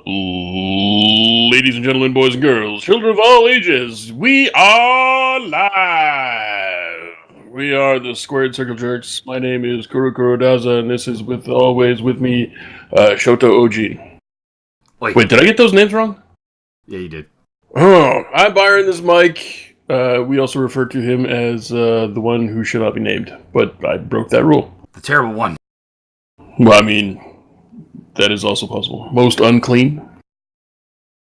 Ladies and gentlemen, boys and girls, children of all ages, we are live. We are the Squared Circle Jerks. My name is Kurokuro Daza, and this is always with me, Shoto Oji. Wait, did I get those names wrong? Yeah, you did. Oh, I'm Byron, this is Mike. We also refer to him as the one who should not be named, but I broke that rule. The terrible one. Well, I mean, that is also possible. Most unclean.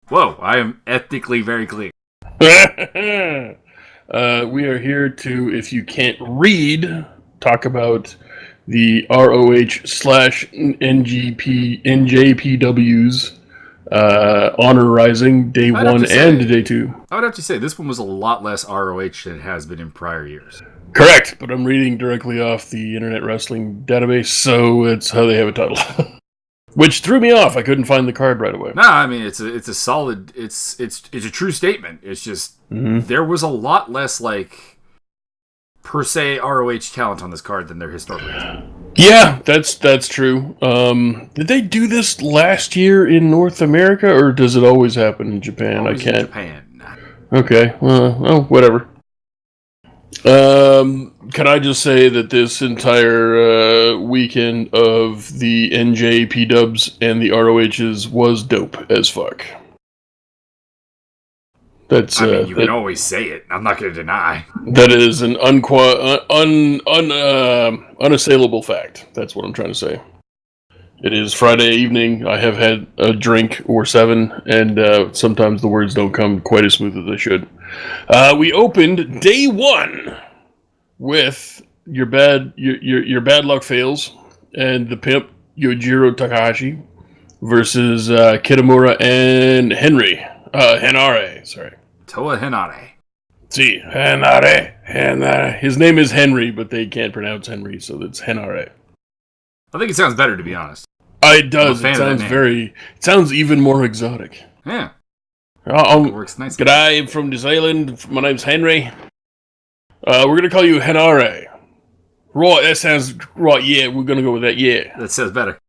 Whoa, I am ethnically very clean. We are here to, if you can't read, talk about the NJPW's Honor Rising Day 1 and Day 2. I would have to say, this one was a lot less ROH than it has been in prior years. Correct, but I'm reading directly off the Internet Wrestling database, so it's how they have it titled. Which threw me off. I couldn't find the card right away. No, I mean it's a solid. It's a true statement. It's just there was a lot less per se ROH talent on this card than there historically has. Yeah, that's true. Did they do this last year in North America, or does it always happen in Japan? Always I can't. In Japan. Okay. Well, whatever. Can I just say that this entire weekend of the NJPWs and the ROHs was dope as fuck. That's. I mean, you can always say it. I'm not going to deny. That is an unassailable fact. That's what I'm trying to say. It is Friday evening. I have had a drink or 7, and sometimes the words don't come quite as smooth as they should. We opened day 1 with your bad luck fails and the pimp Yojiro Takahashi versus Kitamura and Henare. Sorry, Toa Henare. See, Henare. His name is Henry, but they can't pronounce Henry, so it's Henare. I think it sounds better, to be honest. It does. It sounds even more exotic. Yeah. It works nice. G'day, I'm from New Zealand. My name's Henry. We're going to call you Henare. Right, that sounds right. Yeah, we're going to go with that. Yeah. That sounds better.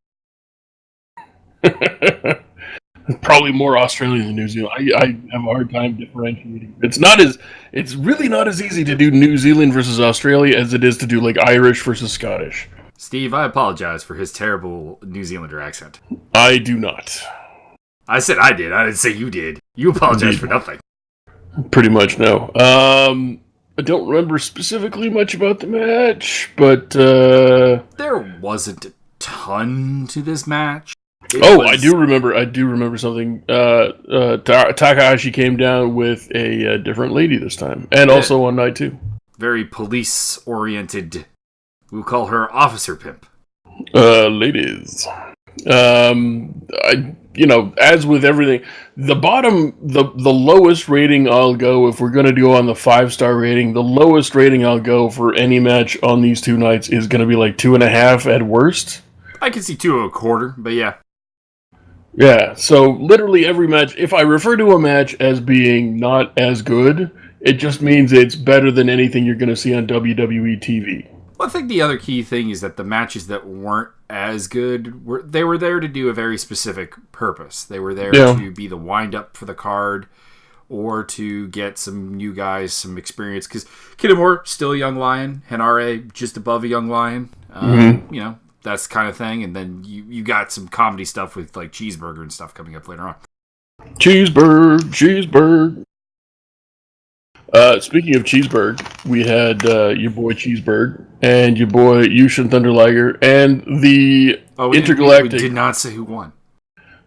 Probably more Australian than New Zealand. I have a hard time differentiating. It's really not as easy to do New Zealand versus Australia as it is to do Irish versus Scottish. Steve, I apologize for his terrible New Zealander accent. I do not. I said I did. I didn't say you did. You apologize for nothing. Pretty much, no. I don't remember specifically much about the match, but there wasn't a ton to this match. I do remember something. Takahashi came down with a different lady this time, and also on night 2. Very police-oriented. We'll call her Officer Pimp. Ladies. As with everything, the lowest rating I'll go, if we're going to go on the 5-star rating, the lowest rating I'll go for any match on these 2 nights is going to be 2.5 at worst. I can see 2 1/4, but yeah. Yeah, so literally every match, if I refer to a match as being not as good, it just means it's better than anything you're going to see on WWE TV. Well, I think the other key thing is that the matches that weren't as good, they were there to do a very specific purpose. They were there to be the wind-up for the card or to get some new guys some experience. Because Kitamura, still a young lion. Henare, just above a young lion. That's the kind of thing. And then you got some comedy stuff with Cheeseburger and stuff coming up later on. Cheeseburger. Speaking of Cheeseburger, we had your boy Cheeseburger and your boy Yushin Thunder Liger and the Intergalactic. We did not say who won.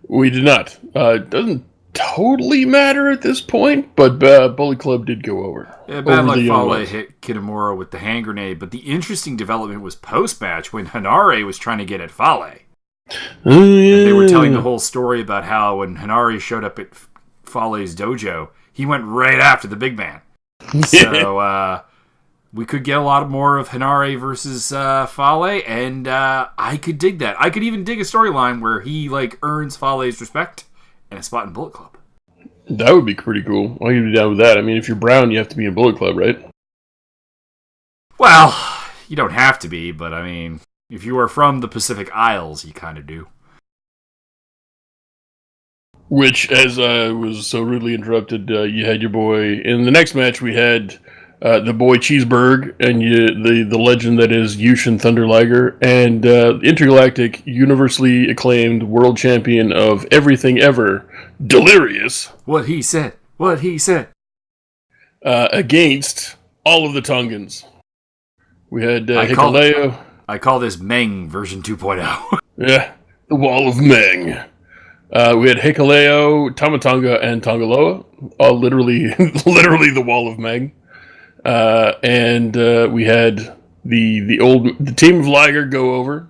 We did not. It doesn't totally matter at this point, but Bully Club did go over. Yeah, Bad Luck Fale hit Kitamura with the hand grenade, but the interesting development was post-match when Henare was trying to get at Fale. They were telling the whole story about how when Henare showed up at Fale's dojo, he went right after the big man. So we could get a lot more of Henare versus Fale, and I could dig that. I could even dig a storyline where he earns Fale's respect and a spot in Bullet Club. That would be pretty cool. I'll be down with that. I mean, if you're brown, you have to be in Bullet Club, right? Well, you don't have to be, but I mean, if you are from the Pacific Isles, you kind of do. Which, as I was so rudely interrupted, you had your boy. In the next match, we had the boy Cheeseburger and the legend that is Yushin Thunder Liger, and intergalactic, universally acclaimed world champion of everything ever, Delirious. What he said. What he said. Against all of the Tongans. We had Hikuleo. I call this Meng version 2.0. Yeah, the Wall of Meng. We had Hikuleo, Tamatanga, and Tongaloa. All literally the Wall of Meng. And we had the team of Liger go over.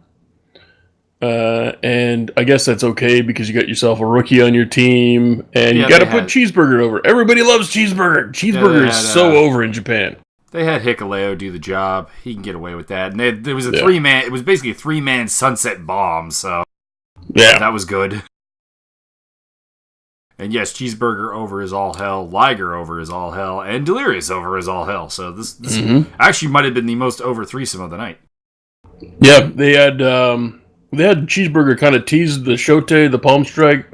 And I guess that's okay because you got yourself a rookie on your team, and you got to put Cheeseburger over. Everybody loves Cheeseburger. Cheeseburger is so over in Japan. They had Hikuleo do the job. He can get away with that. And there was a 3-man. It was basically a 3-man sunset bomb. So that was good. And yes, Cheeseburger over is all hell. Liger over is all hell, and Delirious over is all hell. So this actually might have been the most over threesome of the night. Yeah, they had Cheeseburger kind of teased the Shote, the palm strike,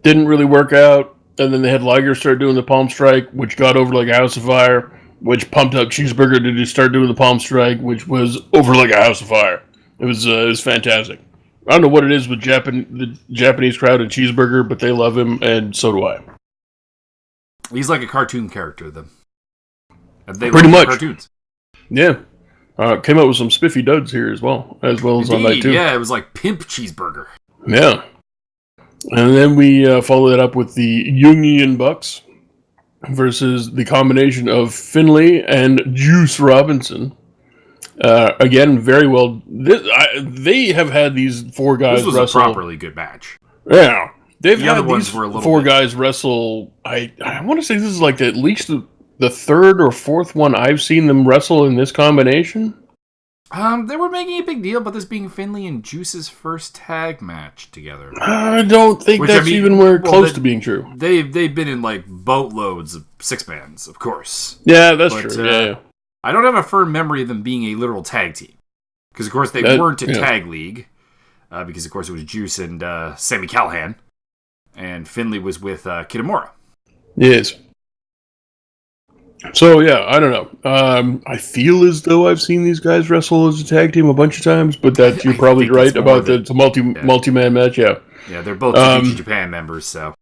didn't really work out, and then they had Liger start doing the palm strike, which got over like a house of fire, which pumped up Cheeseburger to just start doing the palm strike, which was over like a house of fire. It was fantastic. I don't know what it is with the Japanese crowd and Cheeseburger, but they love him, and so do I. He's like a cartoon character to them. They Pretty much. Cartoons. Yeah. Came out with some spiffy duds here as well as on night 2. Yeah, it was like Pimp Cheeseburger. Yeah. And then we follow that up with the Jungian Bucks versus the combination of Finlay and Juice Robinson. Again, very well. They have had these 4 guys wrestle. This was a properly good match. Yeah. They've the had other ones these were a little 4 guys wrestle. I want to say this is like at least the 3rd or 4th one I've seen them wrestle in this combination. They were making a big deal about this being Finlay and Juice's first tag match together. I don't think even close to being true. They've been in like boatloads of 6-mans, of course. Yeah, that's true. Yeah. I don't have a firm memory of them being a literal tag team. Because, of course, they weren't a tag league. Because, of course, it was Juice and Sami Callihan. And Finlay was with Kitamura. Yes. So, yeah, I don't know. I feel as though I've seen these guys wrestle as a tag team a bunch of times, but you're probably right about the multi-man match, yeah. Yeah, they're both New Japan members, so...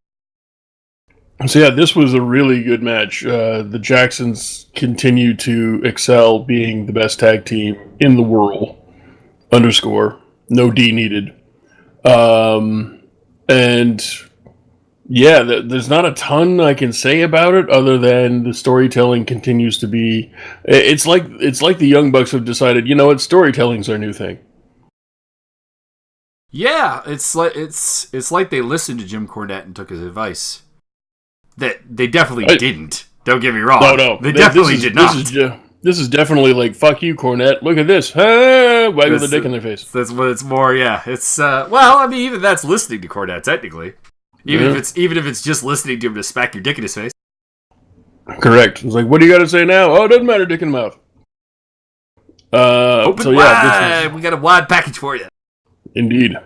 So yeah, this was a really good match. The Jacksons continue to excel, being the best tag team in the world. _ no D needed. And yeah, there's not a ton I can say about it other than the storytelling continues to be. It's like the Young Bucks have decided, you know what, storytelling's our new thing. Yeah, it's like they listened to Jim Cornette and took his advice. That they definitely didn't. Don't get me wrong. No. They definitely did not. This is definitely like, fuck you, Cornette. Look at this. Waggle the dick in their face. That's what it's more, yeah. It's, well, I mean, even that's listening to Cornette, technically. Even if it's just listening to him to smack your dick in his face. Correct. It's like, what do you got to say now? Oh, it doesn't matter, dick in the mouth. Open wide. We got a wide package for you. Indeed.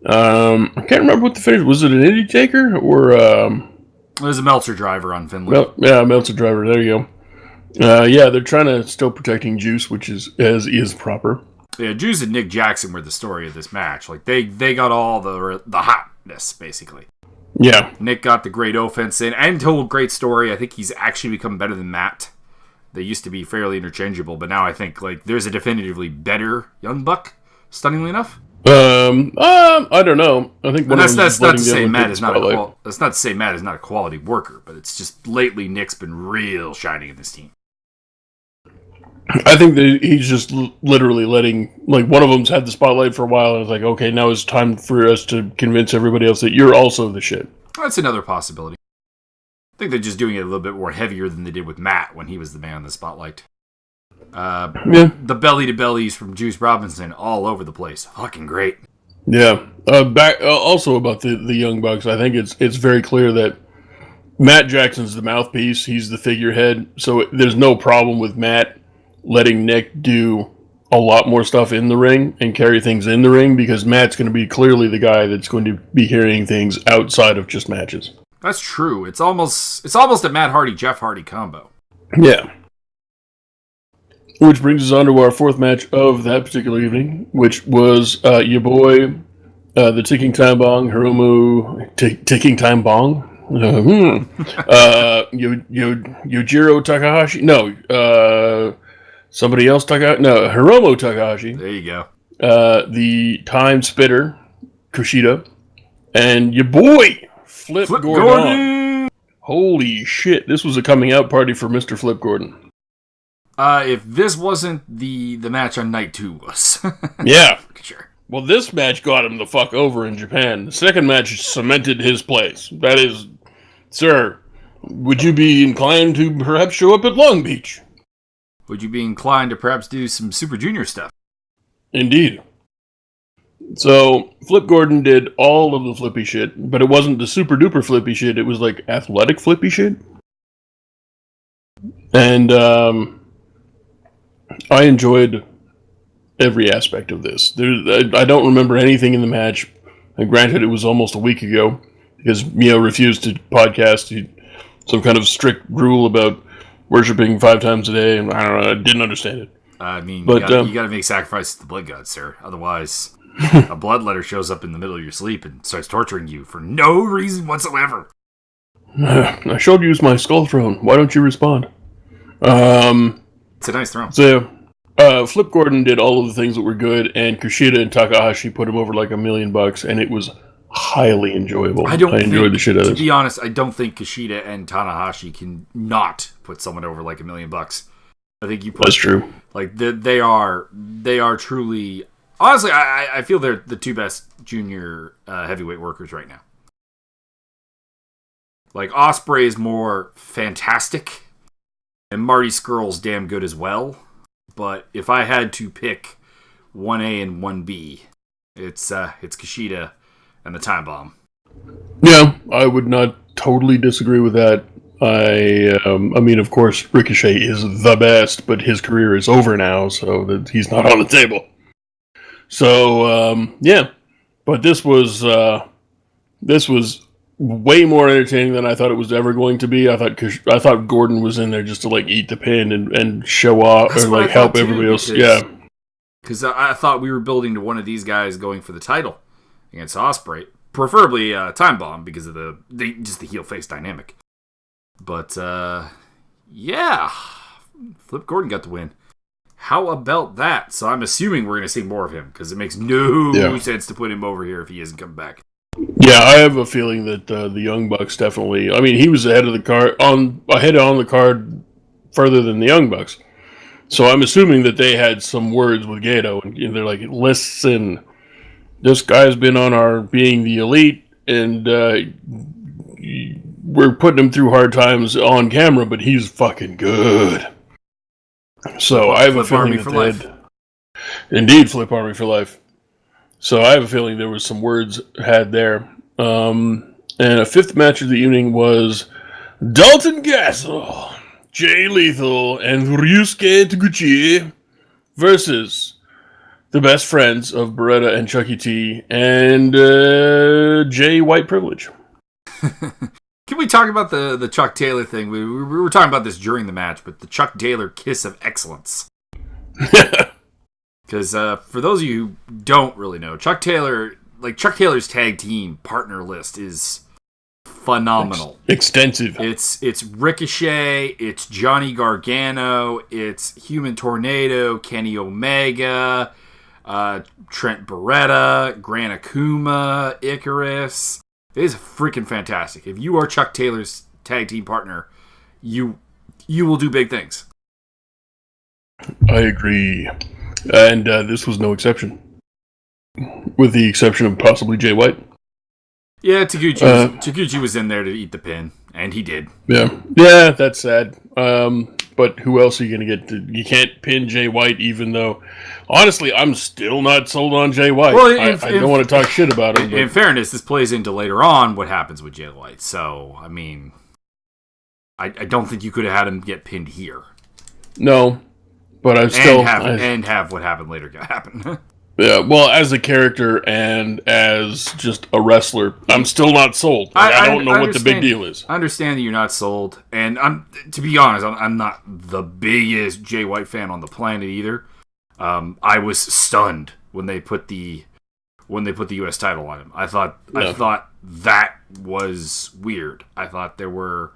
I can't remember what the finish was. It an Indie Taker or... There's a Meltzer driver on Finlay. Meltzer driver. There you go. Yeah, they're trying to still protecting Juice, which is proper. Yeah, Juice and Nick Jackson were the story of this match. Like they got all the hotness basically. Yeah, Nick got the great offense in and told a great story. I think he's actually become better than Matt. They used to be fairly interchangeable, but now I think like there's a definitively better Young Buck. Stunningly enough. I don't know. I think that's not to say Matt is not that's not to say Matt is not a quality worker, but it's just lately Nick's been real shining in this team. I think that he's just literally letting, like, one of them's had the spotlight for a while, and it's like, okay, now it's time for us to convince everybody else that you're also the shit. That's another possibility. I think they're just doing it a little bit more heavier than they did with Matt when he was the man in the spotlight. The belly to bellies from Juice Robinson all over the place. Fucking great. Yeah. Also about the Young Bucks, I think it's very clear that Matt Jackson's the mouthpiece. He's the figurehead. So there's no problem with Matt letting Nick do a lot more stuff in the ring and carry things in the ring, because Matt's going to be clearly the guy that's going to be carrying things outside of just matches. That's true. It's almost a Matt Hardy, Jeff Hardy combo. Yeah. Which brings us on to our fourth match of that particular evening, which was your boy, the Ticking Time Bong, Hiromu, Ticking Time Bong? Yujiro Takahashi? No, somebody else Takahashi? No, Hiromu Takahashi. There you go. The Time Spitter, Kushida, and your boy, Flip Gordon. Holy shit, this was a coming out party for Mr. Flip Gordon. If this wasn't the match on night 2 was. Yeah. Sure. Well, this match got him the fuck over in Japan. The second match cemented his place. That is, sir, would you be inclined to perhaps show up at Long Beach? Would you be inclined to perhaps do some Super Junior stuff? Indeed. So, Flip Gordon did all of the flippy shit, but it wasn't the super duper flippy shit, it was like athletic flippy shit. And, I enjoyed every aspect of this. I don't remember anything in the match. And granted, it was almost a week ago, because Mio refused to podcast some kind of strict rule about worshiping 5 times a day, and I don't know, I didn't understand it. I mean, but, you gotta make sacrifices to the blood gods, sir. Otherwise, a bloodletter shows up in the middle of your sleep and starts torturing you for no reason whatsoever. I showed you my skull throne. Why don't you respond? It's a nice throne. So, Flip Gordon did all of the things that were good, and Kushida and Takahashi put him over like $1 million, and it was highly enjoyable. I enjoyed the shit out of it. To be honest, I don't think Kushida and Tanahashi can not put someone over like $1 million. I think you put. That's true. Like they are truly. Honestly, I feel they're the 2 best junior heavyweight workers right now. Like Ospreay is more fantastic. And Marty Scurll's damn good as well. But if I had to pick 1A and 1B, it's Kushida and the Time Bomb. Yeah, I would not totally disagree with that. I mean, of course, Ricochet is the best, but his career is over now, so that he's not on the table. So, yeah. But this was way more entertaining than I thought it was ever going to be. I thought Gordon was in there just to like eat the pin and show off. That's or like help everybody else. Yeah, because I thought we were building to one of these guys going for the title against Ospreay, preferably Time Bomb because of the heel face dynamic. But yeah, Flip Gordon got the win. How about that? So I'm assuming we're going to see more of him because it makes no sense to put him over here if he isn't coming back. Yeah, I have a feeling that the Young Bucks definitely. I mean, he was ahead of the card on the card further than the Young Bucks. So I'm assuming that they had some words with Gato, and they're like, "Listen, this guy's been on our being the elite, and we're putting him through hard times on camera, but he's fucking good." So I have a feeling that they had, indeed, Flip Army for life. So I have a feeling there was some words had there. And a 5th match of the evening was Dalton Castle, Jay Lethal, and Ryusuke Taguchi versus the best friends of Beretta and Chucky T and Jay White Privilege. Can we talk about the Chuck Taylor thing? We were talking about this during the match, but the Chuck Taylor kiss of excellence. Because for those of you who don't really know, Chuck Taylor's tag team partner list is phenomenal. Extensive. It's Ricochet, it's Johnny Gargano, it's Human Tornado, Kenny Omega, Trent Beretta, Gran Akuma, Icarus. It is freaking fantastic. If you are Chuck Taylor's tag team partner, you will do big things. I agree. And this was no exception. With the exception of possibly Jay White. Yeah, Taguchi was in there to eat the pin, and he did. Yeah, that's sad. But who else are you going to get? You can't pin Jay White, even though, honestly, I'm still not sold on Jay White. Well, I don't want to talk shit about him. In fairness, this plays into later on what happens with Jay White. So, I mean, I don't think you could have had him get pinned here. No, but I'm still and have what happened later happen. Yeah, well, as a character and as just a wrestler, I'm still not sold. I don't know what the big deal is. I understand that you're not sold, and to be honest, I'm not the biggest Jay White fan on the planet either. I was stunned when they put the U.S. title on him. I thought that was weird. I thought there were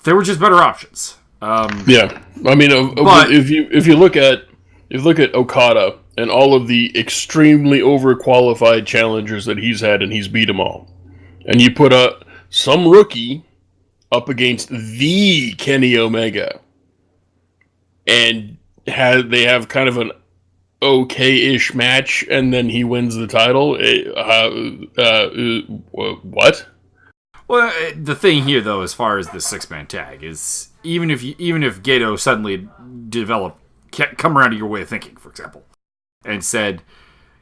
just better options. Yeah, I mean, if you look at Okada and all of the extremely overqualified challengers that he's had, and he's beat them all, and you put some rookie up against the Kenny Omega, and they have kind of an okay-ish match, and then he wins the title. What? Well, the thing here, though, as far as the 6-man tag, is even if Gato suddenly come around to your way of thinking, for example, and said,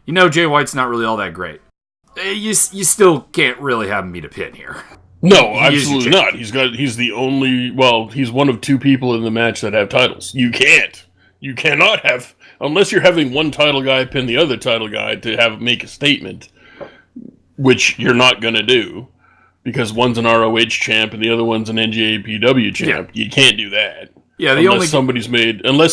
Jay White's not really all that great, you still can't really have him meet a pin here. No, absolutely not. He's one of 2 people in the match that have titles. You cannot have, unless you're having one title guy pin the other title guy to make a statement, which you're not going to do, because one's an ROH champ and the other one's an NJPW champ. Yeah. You can't do that. Yeah, unless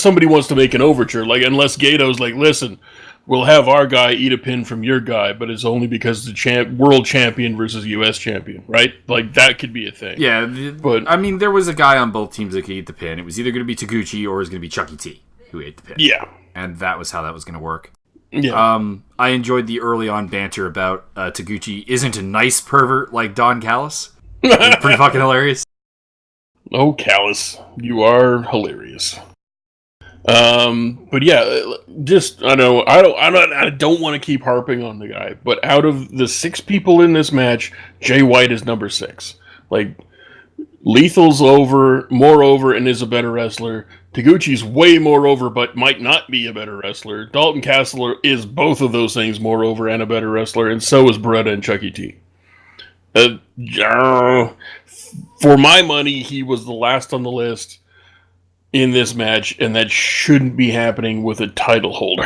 somebody wants to make an overture, unless Gato's like, listen, we'll have our guy eat a pin from your guy, but it's only because the world champion versus U.S. champion, right? That could be a thing. Yeah, but I mean, there was a guy on both teams that could eat the pin. It was either going to be Taguchi or it was going to be Chucky T who ate the pin. Yeah, and that was how that was going to work. Yeah. I enjoyed the early on banter about Taguchi isn't a nice pervert like Don Callis. Pretty fucking hilarious. Oh, Callis, you are hilarious. But yeah, just I don't want to keep harping on the guy, but out of the 6 people in this match, Jay White is number 6. Lethal's more over, and is a better wrestler. Taguchi's way more over, but might not be a better wrestler. Dalton Castle is both of those things, more over and a better wrestler, and so is Beretta and Chucky T. For my money, he was the last on the list in this match, and that shouldn't be happening with a title holder.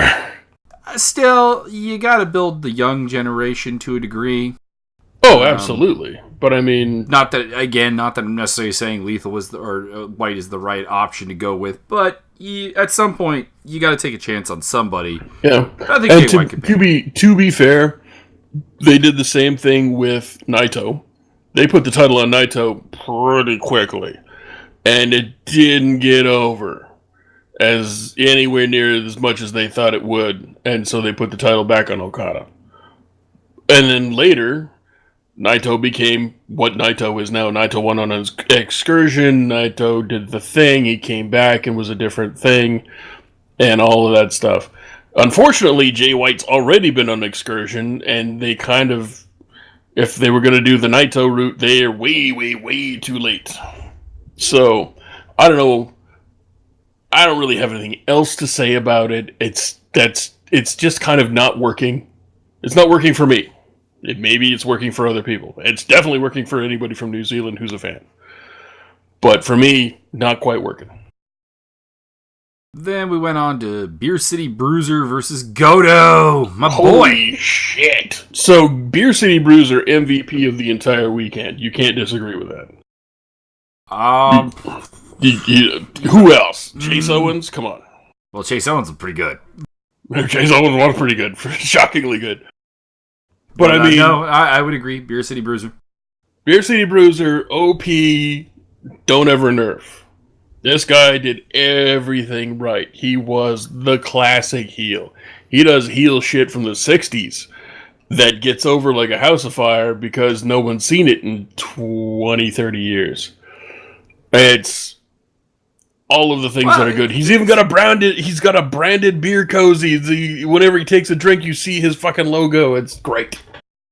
Still, you gotta build the young generation to a degree. Oh, absolutely. But I mean, not that I'm necessarily saying Lethal or White is the right option to go with, but at some point you got to take a chance on somebody. Yeah, I think Jay White could to be fair, they did the same thing with Naito. They put the title on Naito pretty quickly, and it didn't get over as anywhere near as much as they thought it would, and so they put the title back on Okada. And then later, Naito became what Naito is now. Naito went on an excursion. Naito did the thing. He came back and was a different thing, and all of that stuff. Unfortunately, Jay White's already been on an excursion, and they kind of, if they were going to do the Naito route, they are way, way, way too late. So, I don't know. I don't really have anything else to say about it. It's just kind of not working. It's not working for me. Maybe it's working for other people. It's definitely working for anybody from New Zealand who's a fan. But for me, not quite working. Then we went on to Beer City Bruiser versus Goto, my boy. Holy shit. So, Beer City Bruiser, MVP of the entire weekend. You can't disagree with that. Who else? Chase Owens? Come on. Well, Chase Owens was pretty good. Chase Owens was pretty good. Shockingly good. But I mean... No, I would agree. Beer City Bruiser. Beer City Bruiser, OP, don't ever nerf. This guy did everything right. He was the classic heel. He does heel shit from the 60s that gets over like a house of fire because no one's seen it in 20, 30 years. It's all of the things that are good. He's even got a branded beer cozy. Whenever he takes a drink, you see his fucking logo. It's great.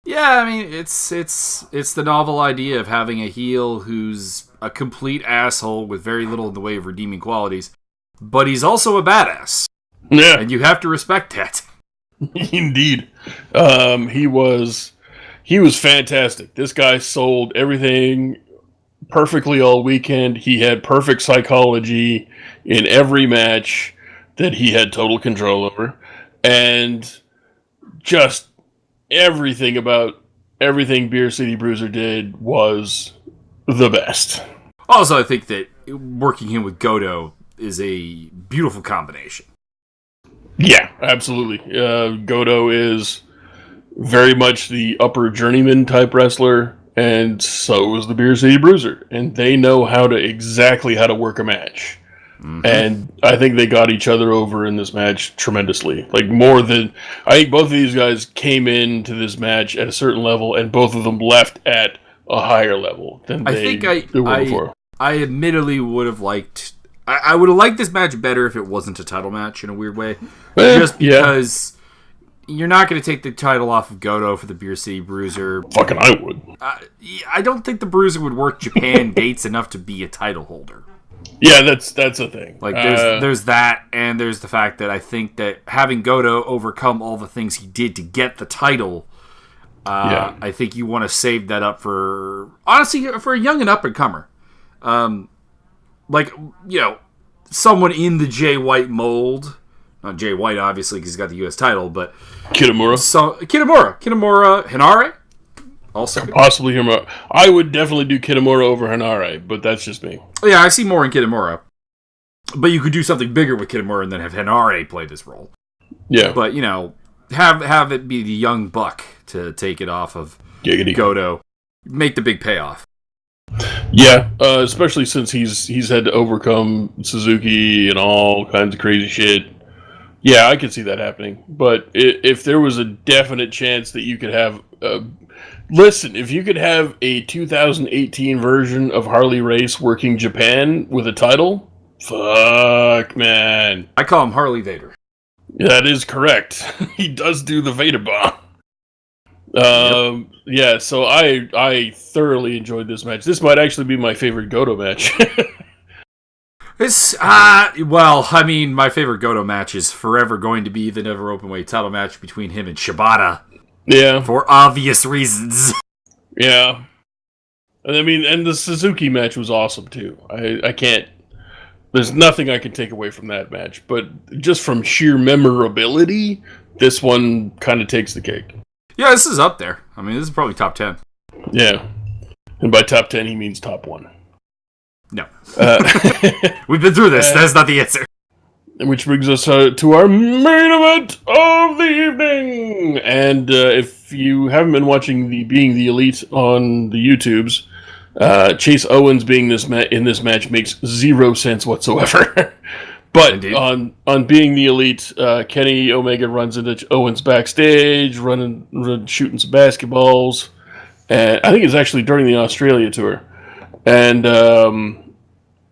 Yeah, I mean, it's the novel idea of having a heel who's a complete asshole with very little in the way of redeeming qualities, but he's also a badass. Yeah. And you have to respect that. Indeed. He was fantastic. This guy sold everything perfectly all weekend. He had perfect psychology in every match. that he had total control over, and just everything about everything Beer City Bruiser did was the best. Also, I think that working him with Goto is a beautiful combination. Yeah, absolutely. Goto is very much the upper journeyman type wrestler, and so is the Beer City Bruiser, and they know exactly how to work a match. Mm-hmm. And I think they got each other over in this match tremendously. Like, more than... I think both of these guys came into this match at a certain level, and both of them left at a higher level than they were before. I admittedly would have liked... I would have liked this match better if it wasn't a title match in a weird way. Just because you're not going to take the title off of Goto for the Beer City Bruiser. Fucking I would. I don't think the Bruiser would work Japan dates enough to be a title holder. Yeah, that's a thing. Like, there's that, and there's the fact that I think that having Goto overcome all the things he did to get the title, I think you want to save that up for, honestly, for a young and up-and-comer. Like, you know, someone in the Jay White mold. Not Jay White, obviously, because he's got the U.S. title, but... Kitamura, Hinare. Also, possibly Hinare. I would definitely do Kitamura over Hinare, but that's just me. Yeah, I see more in Kitamura. But you could do something bigger with Kitamura and then have Hinare play this role. Yeah. But, you know, have it be the young buck to take it off of Goto. Make the big payoff. Yeah, especially since he's had to overcome Suzuki and all kinds of crazy shit. Yeah, I could see that happening. But if there was a definite chance that you could have... listen, if you could have a 2018 version of Harley Race working Japan with a title, fuck, man. I call him Harley Vader. That is correct. He does do the Vader bomb. Yeah, so I thoroughly enjoyed this match. This might actually be my favorite Goto match. Well, I mean, my favorite Goto match is forever going to be the Never Openweight title match between him and Shibata. Yeah. For obvious reasons. Yeah. I mean, and the Suzuki match was awesome, too. I can't... There's nothing I can take away from that match. But just from sheer memorability, this one kind of takes the cake. Yeah, this is up there. I mean, this is probably top 10. Yeah. And by top 10, he means top 1. No. We've been through this. That's not the answer. Which brings us to our main event of the evening. And if you haven't been watching the Being the Elite on the YouTubes, Chase Owens being in this match makes zero sense whatsoever. But indeed. on Being the Elite, Kenny Omega runs into Owens backstage, shooting some basketballs. And I think it's actually during the Australia tour. And,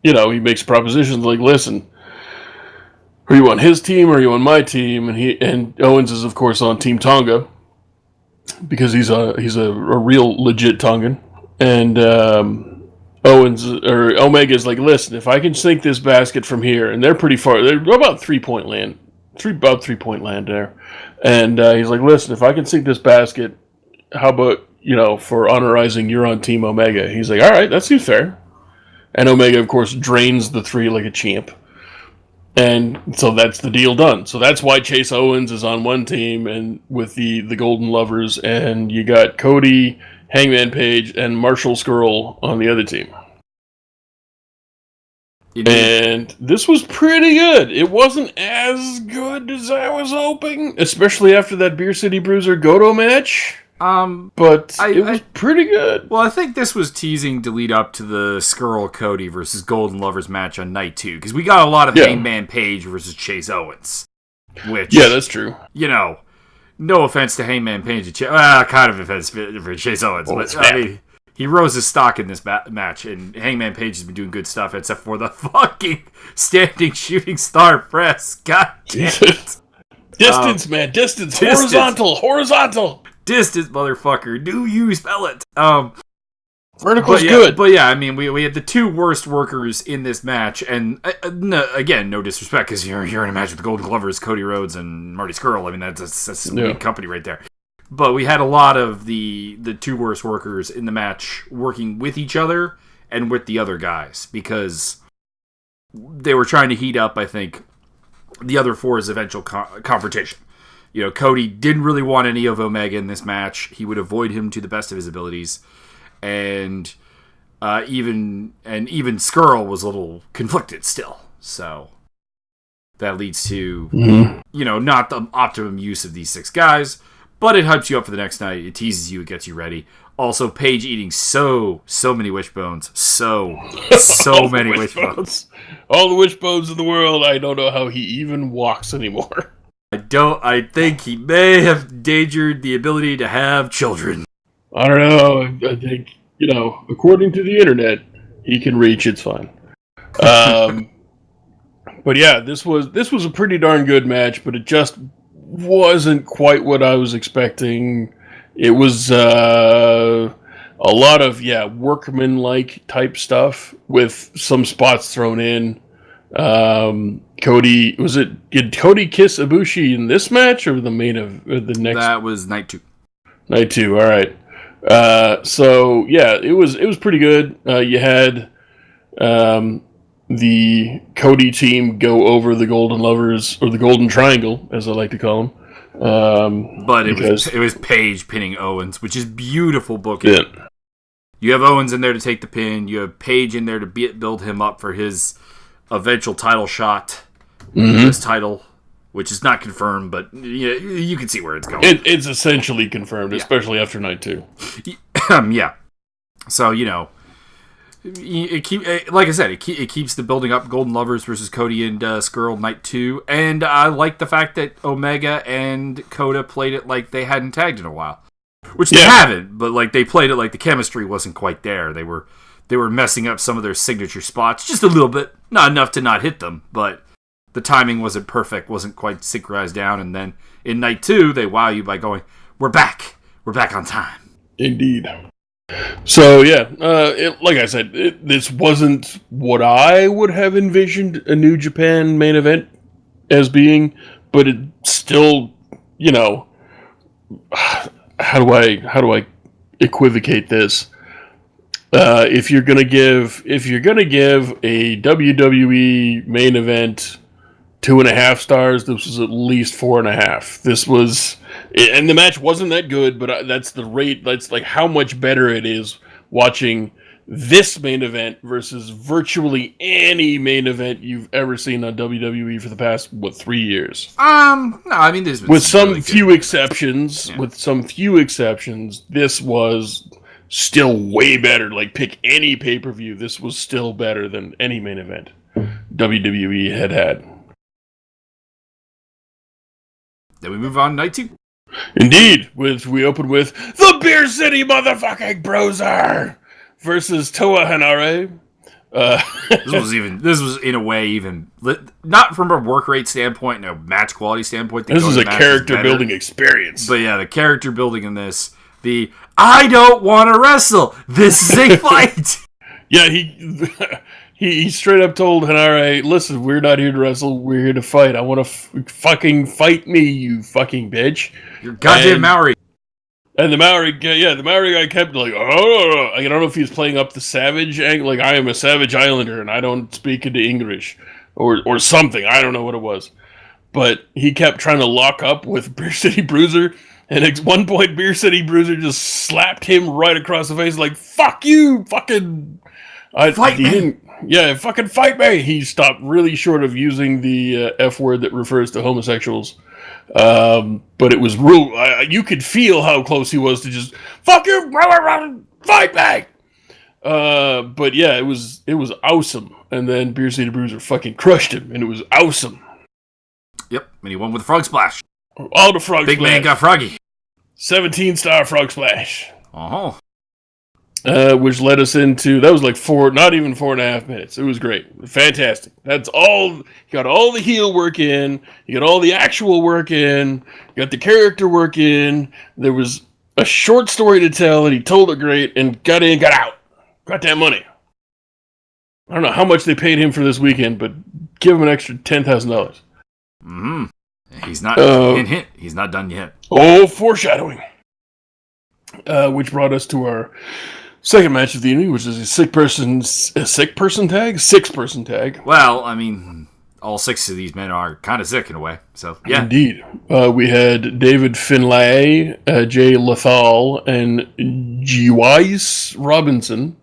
he makes propositions like, listen, are you on his team or are you on my team? And Owens is, of course, on Team Tonga because he's a real legit Tongan. And Omega is like, listen, if I can sink this basket from here, and they're pretty far, they're about 3-point land there. And he's like, listen, if I can sink this basket, how about, for honorizing you're on Team Omega? He's like, all right, that seems fair. And Omega, of course, drains the three like a champ. And so that's the deal done. So that's why Chase Owens is on one team and with the Golden Lovers, and you got Cody, Hangman Page, and Marshall Skrull on the other team. And this was pretty good. It wasn't as good as I was hoping, especially after that Beer City Bruiser Goto match. But it was pretty good. Well, I think this was teasing to lead up to the Skrull Cody versus Golden Lovers match on night 2, because we got a lot of Hangman Page versus Chase Owens. Which, yeah, that's true. No offense to Hangman Page, kind of offense for Chase Owens, but I mean, he rose his stock in this match, and Hangman Page has been doing good stuff, except for the fucking standing shooting star press. God damn it. Distance, man, distance. Horizontal. Distance, motherfucker. Do you spell it? Vertical's good. But yeah, I mean, we had the two worst workers in this match, and again, no disrespect, because you're in a match with the Golden Glovers, Cody Rhodes, and Marty Scurll. I mean, that's some big company right there. But we had a lot of the two worst workers in the match working with each other and with the other guys, because they were trying to heat up, I think, the other four's eventual confrontation. You know, Cody didn't really want any of Omega in this match. He would avoid him to the best of his abilities. And even Skrull was a little conflicted still. So that leads to, you know, not the optimum use of these 6 guys, but it hypes you up for the next night. It teases you. It gets you ready. Also, Paige eating so many wishbones. So many wishbones. All the wishbones in the world. I don't know how he even walks anymore. I think he may have endangered the ability to have children. I don't know. I think, you know, according to the internet, he can reach. It's fine. But yeah, this was a pretty darn good match, but it just wasn't quite what I was expecting. It was a lot of workman-like type stuff with some spots thrown in. Cody, did Cody kiss Ibushi in this match or the main of the next? That was night 2. Night 2, all right. So yeah, it was pretty good. You had the Cody team go over the Golden Lovers, or the Golden Triangle, as I like to call them. But it was Paige pinning Owens, which is beautiful booking. Yeah. You have Owens in there to take the pin. You have Paige in there to build him up for his eventual title shot. This title, which is not confirmed, but you can see where it's going. It's essentially confirmed, especially after night 2. Yeah. So, you know, like I said, it keeps the building up. Golden Lovers versus Cody and Skrull night 2, and I like the fact that Omega and Coda played it like they hadn't tagged in a while, which they haven't. But like they played it like the chemistry wasn't quite there. They were messing up some of their signature spots just a little bit, not enough to not hit them, but the timing wasn't perfect, wasn't quite synchronized down. And then in night 2, they wow you by going, "We're back on time." Indeed. So yeah, like I said, this wasn't what I would have envisioned a New Japan main event as being, but it still, you know, how do I equivocate this? If you're gonna give a WWE main event 2.5 stars, this was at least 4.5. This was, and the match wasn't that good, but that's the rate. That's like how much better it is watching this main event versus virtually any main event you've ever seen on WWE for the past 3 years. No, I mean there's been with some really few exceptions. Yeah. With some few exceptions, this was still way better. Like, pick any pay-per-view, this was still better than any main event WWE had. Then we move on to night 2. Indeed, we open with the Beer City motherfucking Bruiser versus Toa Hanare. This was in a way even not from a work rate standpoint, no match quality standpoint. This is a character building experience. But yeah, the character building in this, I don't want to wrestle. This is a fight. Yeah, he straight up told Hanare, "Listen, we're not here to wrestle. We're here to fight. I want to fucking fight me, you fucking bitch." You're goddamn Maori. And the Maori guy kept like, "Oh, I don't know if he's playing up the savage angle, like I am a savage islander and I don't speak into English, or something. I don't know what it was, but he kept trying to lock up with Beer City Bruiser." And at one point, Beer City Bruiser just slapped him right across the face, like, "Fuck you, fucking fight me!" Fucking fight me. He stopped really short of using the F word that refers to homosexuals, but it was real. You could feel how close he was to just "fuck you, fight me." But yeah, it was awesome. And then Beer City Bruiser fucking crushed him, and it was awesome. Yep, and he won with a frog splash. All the frog Big splash. man got froggy. 17-star frog splash. Uh-huh. Which led us into, that was like not even 4.5 minutes. It was great. Fantastic. That's all. You got all the heel work in. You got all the actual work in. You got the character work in. There was a short story to tell, and he told it great, and got in, got out. Got that money. I don't know how much they paid him for this weekend, but give him an extra $10,000. Mm-hmm. He's not hint. He's not done yet. Oh, foreshadowing. Which brought us to our second match of the evening, which is a six-person tag. Well, I mean, all 6 of these men are kind of sick in a way. So, yeah. Indeed. We had David Finlay, Jay Lethal, and G.Wise Robinson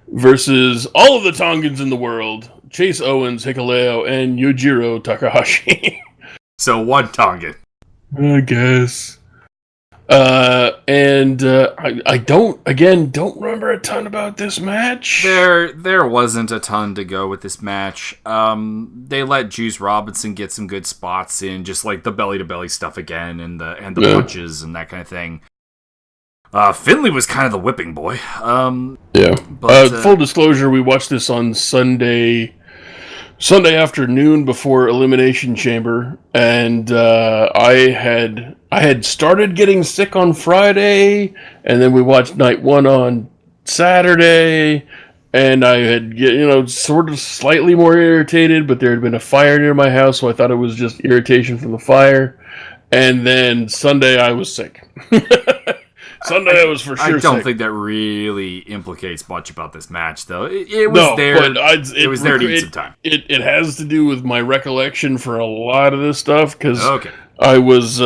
versus all of the Tongans in the world, Chase Owens, Hikuleo, and Yujiro Takahashi. So, one Tongan. I guess. I don't remember a ton about this match. There wasn't a ton to go with this match. They let Juice Robinson get some good spots in, just like the belly to belly stuff again, and the punches and that kind of thing. Finley was kind of the whipping boy. Full disclosure, we watched this on Sunday afternoon before Elimination Chamber, and I had started getting sick on Friday, and then we watched night 1 on Saturday, and I had sort of slightly more irritated, but there had been a fire near my house, so I thought it was just irritation from the fire, and then Sunday I was sick. Sunday I was for sure sick. I don't think that really implicates much about this match, though. It was there. But it was there to eat some time. It has to do with my recollection for a lot of this stuff, because I was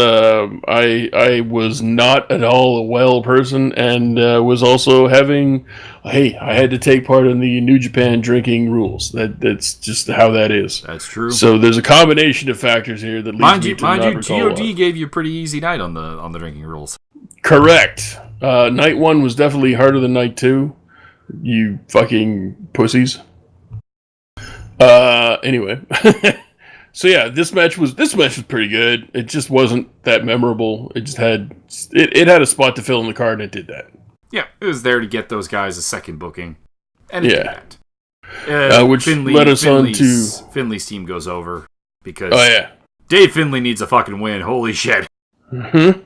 not at all a well person, and was also having. Hey, I had to take part in the New Japan drinking rules. That's just how that is. That's true. So there's a combination of factors here that leads me to not recall. God gave you a pretty easy night on the drinking rules. Correct. Night 1 was definitely harder than night 2. You fucking pussies. Anyway. So yeah, this match was pretty good. It just wasn't that memorable. It just had a spot to fill in the card, and it did that. Yeah, it was there to get those guys a second booking. And it did that. Which led us on to Finley's team goes over because Dave Finley needs a fucking win. Holy shit. Mm-hmm.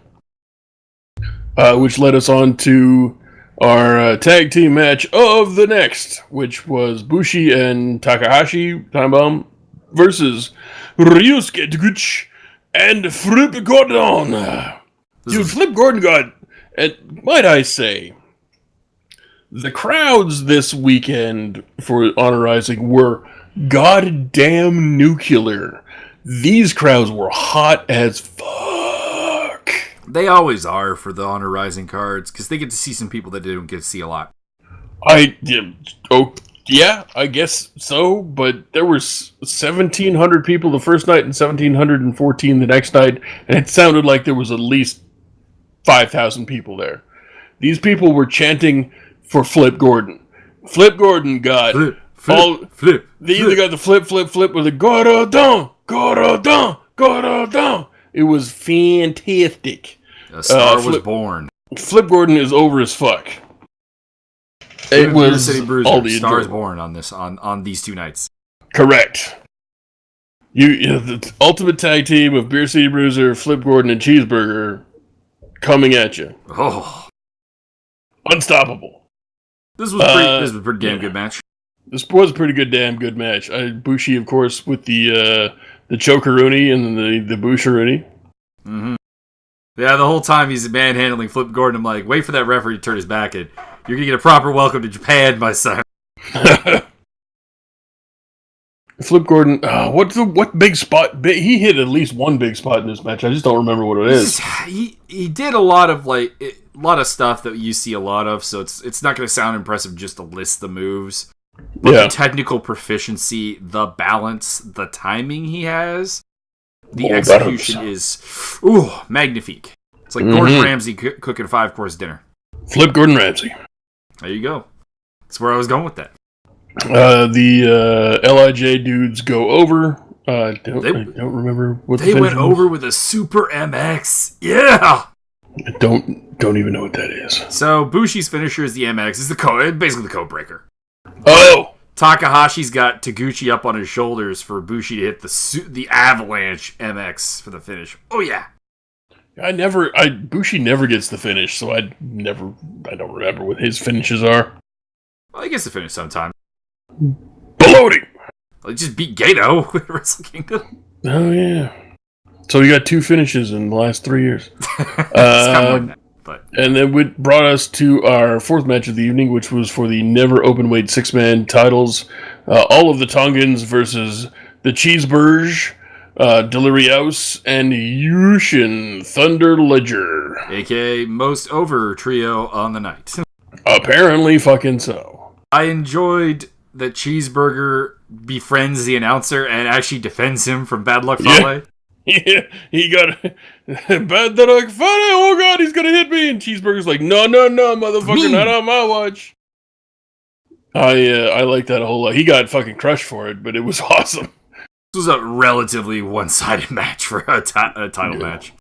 Which led us on to our tag team match of the next, which was Bushi and Takahashi Time Bomb versus Ryusuke Taguchi and Flip Gordon. Flip Gordon got, might I say, the crowds this weekend for Honor Rising were goddamn nuclear. These crowds were hot as fuck. They always are for the Honor Rising cards, because they get to see some people that they don't get to see a lot. I guess so, but there were 1,700 people the first night and 1,714 the next night, and it sounded like there was at least 5,000 people there. These people were chanting for Flip Gordon. Flip Gordon got flip. They either got the flip, or the Gordon. It was fantastic. A star was born. Flip Gordon is over as fuck. It was Beer City Bruiser. all the Stars born on this on these 2 nights. Correct. The ultimate tag team of Beer City Bruiser, Flip Gordon, and Cheeseburger coming at you. Oh, unstoppable. This was a pretty damn good match. This was a pretty damn good match. Bushi, of course, with the chokeroonie and the Busharoonie. Mm-hmm. Yeah, the whole time he's manhandling Flip Gordon, I'm like, wait for that referee to turn his back in. You're going to get a proper welcome to Japan, my son. Flip Gordon, what big spot? He hit at least one big spot in this match. I just don't remember what it is. He did a lot of stuff that you see a lot of, so it's not going to sound impressive just to list the moves. But the technical proficiency, the balance, the timing he has, the execution is magnifique. It's like Gordon Ramsay cooking a 5-course dinner. Flip Gordon Ramsay. There you go. That's where I was going with that. The LIJ dudes go over. I don't remember what they went over with a Super MX. Yeah. I don't even know what that is. So Bushi's finisher is the MX. It's basically the code breaker. Oh. Takahashi's got Taguchi up on his shoulders for Bushi to hit the Avalanche MX for the finish. Oh yeah. Bushi never gets the finish, so I don't remember what his finishes are. Well, he gets the finish sometime. Bloating! Well, he just beat Gato with Wrestle Kingdom. Oh yeah. So he got 2 finishes in the last 3 years. It's kind of like that. But. And then it brought us to our 4th match of the evening, which was for the NEVER Openweight 6-man titles. All of the Tongans versus the the Cheeseburger, Delirious, and Yushin Thunder Ledger. AKA most over trio on the night. Apparently fucking so. I enjoyed that Cheeseburger befriends the announcer and actually defends him from Bad Luck Fale. Yeah, he got Bad Luck Fale. Oh god, he's gonna hit me. And Cheeseburger's like, no, motherfucker, not on my watch. I like that a whole lot. He got fucking crushed for it, but it was awesome. This was a relatively one-sided match for a title match.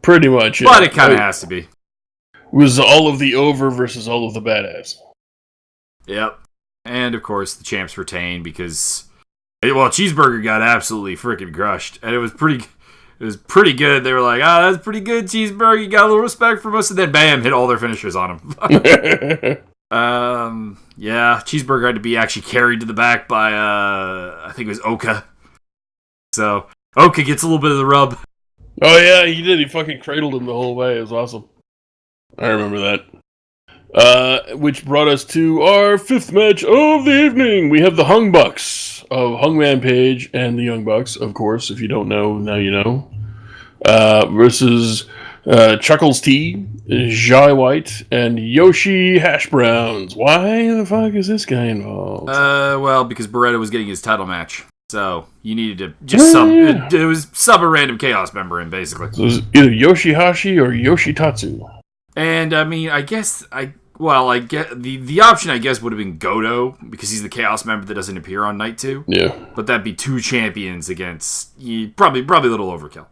Pretty much, But it kind of has to be. It was all of the over versus all of the badass. Yep. And, of course, the champs retain because, well, Cheeseburger got absolutely freaking crushed. And it was pretty good. They were like, that's pretty good, Cheeseburger. You got a little respect from us. And then, bam, hit all their finishers on him. Yeah, Cheeseburger had to be actually carried to the back by, I think it was Oka. So, Oka gets a little bit of the rub. Oh, yeah, he did. He fucking cradled him the whole way. It was awesome. I remember that. Which brought us to our fifth match of the evening. We have the Hung Bucks of Hungman Page and the Young Bucks, of course. If you don't know, now you know. Versus Chuckles T, Jai White, and Yoshi Hash Browns. Why the fuck is this guy involved? Well, because Beretta was getting his title match. So, you needed to just sub a random Chaos member in, basically. So it was either Yoshihashi or Yoshitatsu. And, I mean, I get the option, I guess, would have been Goto, because he's the Chaos member that doesn't appear on night 2. Yeah. But that'd be 2 champions against, probably a little overkill.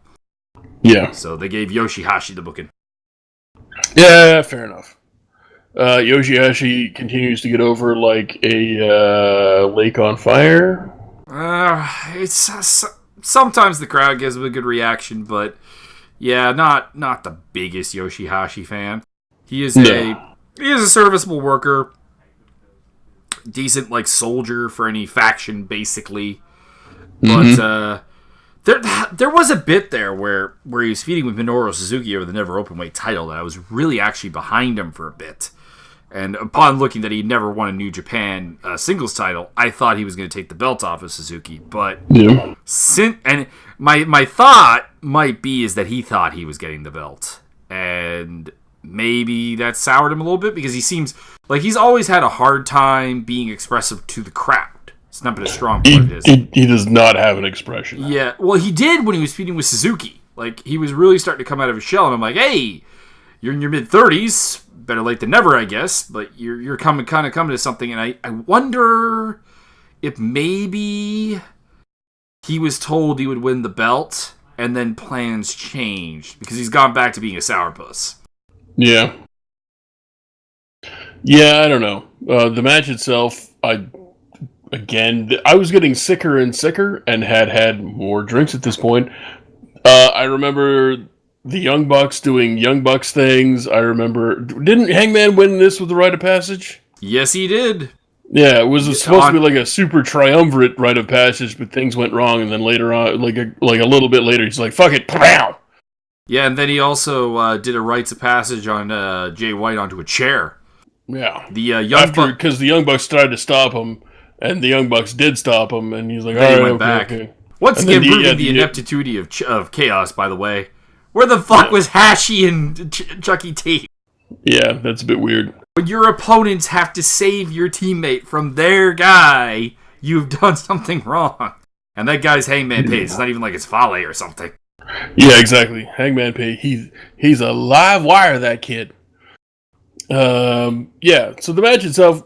Yeah. So they gave Yoshihashi the booking. Yeah, fair enough. Yoshihashi continues to get over like a lake on fire. It's sometimes the crowd gives him a good reaction, but yeah, not the biggest Yoshihashi fan. He is a serviceable worker, decent like soldier for any faction, basically. But there was a bit there where he was feuding with Minoru Suzuki over the NEVER Openweight title that I was really actually behind him for a bit. And upon looking that he never won a New Japan singles title, I thought he was going to take the belt off of Suzuki. But my thought might be is that he thought he was getting the belt, and maybe that soured him a little bit because he seems like he's always had a hard time being expressive to the crowd. It's not been a strong point of his. He does not have an expression. Yeah, well, he did when he was feuding with Suzuki. Like, he was really starting to come out of his shell, and I'm like, hey, you're in your mid-30s. Better late than never, I guess. But you're coming to something, and I wonder if maybe he was told he would win the belt, and then plans changed because he's gone back to being a sourpuss. Yeah. Yeah, I don't know. The match itself, I was getting sicker and sicker and had more drinks at this point. I remember the Young Bucks doing Young Bucks things. I remember... Didn't Hangman win this with the rite of passage? Yes, he did. Yeah, it was supposed to be like a super triumvirate rite of passage, but things went wrong, and then later on, like a little bit later, he's like, fuck it, pow! Yeah, and then he also did a rites of passage on Jay White onto a chair. Yeah. Because the Young Bucks tried to stop him, and the Young Bucks did stop him, and he's like, all right, went back. Okay. Once again, proving the ineptitude of Chaos, by the way. Where the fuck was Hashi and Chucky T? Yeah, that's a bit weird. When your opponents have to save your teammate from their guy, you've done something wrong. And that guy's Hangman Page. It's not even like it's Fale or something. Yeah, exactly. Hangman Page. He's a live wire, that kid. Yeah, so the match itself,